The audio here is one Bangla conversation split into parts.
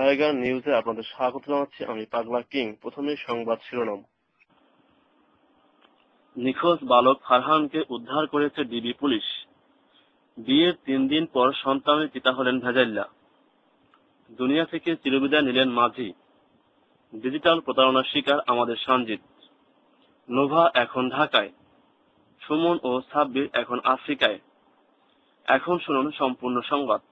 ফায়ারগান নিউজে আপনাদের স্বাগত জানাচ্ছি আমি পাগলা কিং। প্রথমেই সংবাদ শিরোনাম। নিখোঁজ বালক ফারহানকে উদ্ধার করেছে ডিবি পুলিশ। বিয়ের 3 দিন পর সন্তানের পিতা হলেন ভেজাইল্লা। দুনিয়া থেকে চিরবিদায় নিলেন মাঝি। ডিজিটাল প্রতারণার শিকার আমাদের সঞ্জিত। নোভা এখন ঢাকায়, সুমন ও সাব্বির এখন আফ্রিকায়। এখন শুনুন সম্পূর্ণ সংবাদ।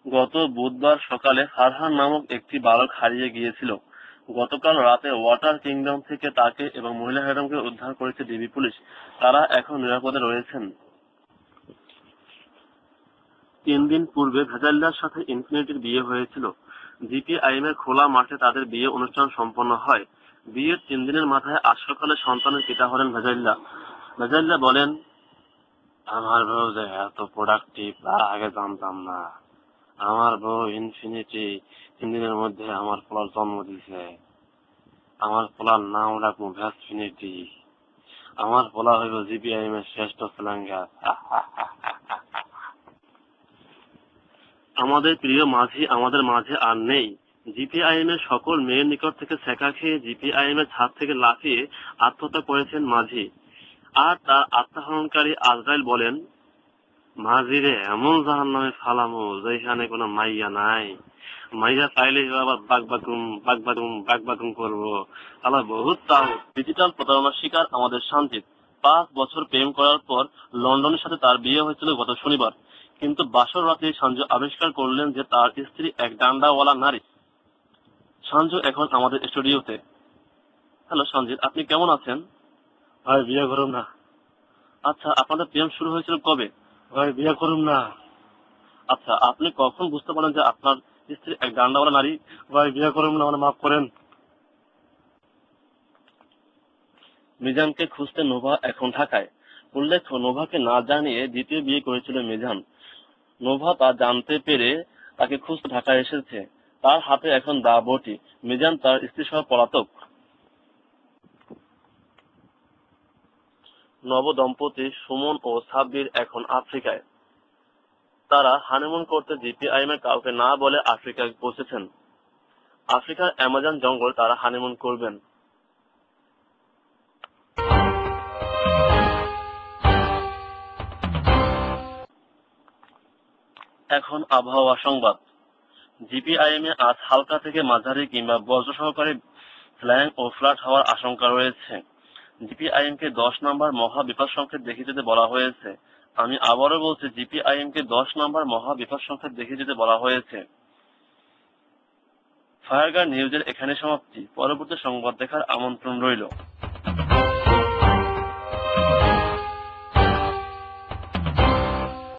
গত বুধবার সকালে ফারহান নামক একটি বালক হারিয়ে গিয়েছিল। গতকাল রাতে ওয়াটার কিংডম থেকে তাকে এবং মহিলা ম্যাডামকে উদ্ধার করেছে ডিবি পুলিশ। তারা এখন নিরাপদে রয়েছেন। 3 দিন পূর্বে ভেজাইল্লার সাথে ইনফিনিটির বিয়ে হয়েছিল। জিপিআইএম এর খোলা মাঠে তাদের বিয়ে অনুষ্ঠান সম্পন্ন হয়। বিয়ের 3 দিনের মাথায় আজ সকালে সন্তানের পিতা হলেন ভেজাইল্লা। ভেজাইল্লা বলেন, আমার বউ যে এত প্রোডাক্টিভ আগে জানতাম না। আমার বউ ইনফিনিটি 3 দিনের মধ্যে আমার পোলার জন্ম দিছে। আমার পোলার নাম রাখবো ভ্যাসফিনিটি। আমার পোলা হইব জিপিআইএম এর শ্রেষ্ঠ সেলাঙ্গার। আমাদের প্রিয় মাঝি আমাদের মাঝে আর নেই। জিপিআইএম এর সকল মেয়ের নিকট থেকে ছেঁকা খেয়ে জিপিআইএম এর ছাদ থেকে লাফিয়ে আত্মহত্যা করেছেন মাঝি। আর তার আত্মহরণকারী আজরাইল বলেন, মাঝিরে এমন জাহান্নামে ফালামু যেখানে কোনো মাইয়া নাই। মাইয়া চাইলে আবার বাগবাগুম করবো। আল্লাহ বহুত তাও। ডিজিটাল প্রতারণার শিকার আমাদের সঞ্জিত। 5 বছর প্রেম করার পর লন্ডনের সাথে তার বিয়ে হয়েছিল গত শনিবার। কিন্তু বাসর রাতে সঞ্জু আবিষ্কার করলেন যে তার স্ত্রী এক ডান্ডাওয়ালা নারী। সঞ্জু এখন আমাদের স্টুডিওতে। হ্যালো সঞ্জিত, আপনি কেমন আছেন? ভাই বিয়ে করুন না। আচ্ছা, আপনাদের প্রেম শুরু হয়েছিল কবে? ভাই বিয়ে করুন না। আচ্ছা, আপনি কখন বুঝতে পারেন যে আপনার স্ত্রী এক ডান্ডাওয়ালা নারী? ভাই বিয়ে করুন না, মানে মাফ করেন। মিজানকে খুঁজতে নোভা এখন ঢাকায়। উল্লেখ্য, নোভাকে না জানিয়ে দ্বিতীয় বিয়ে করেছিল মিজান। নোভা তা জানতে পেরে তাকে খুঁজতে ঢাকায় এসেছে। তার হাতে এখন দা বটি। মিজান তার স্ত্রী সহ পলাতক। নবদম্পতি সুমন ও সাব্বির এখন আফ্রিকায়। তারা হানিমুন করতে জিপিআইএম এর কাউকে না বলে আফ্রিকায় পৌঁছেছেন। আফ্রিকার অ্যামাজন জঙ্গল তারা হানিমুন করবেন। এখন আবহাওয়া সংবাদ। জিপিআইএম এ আজ হালকা থেকে মাঝারি কিংবা বজ্র সহকারে ফ্ল্যাং ও ফ্লাড হওয়ার আশঙ্কা রয়েছে। জিপিআইএম কে 10 নম্বর মহা বিপদ সংকেত দেখিয়ে যেতে বলা হয়েছে। আমি আবারও বলছি, জিপিআইএম কে 10 নম্বর মহা বিপদ সংকেত দেখিয়ে যেতে বলা হয়েছে। ফায়ারগান নিউজের এখানে সমাপ্তি। পরবর্তী সংবাদ দেখার আমন্ত্রণ রইল।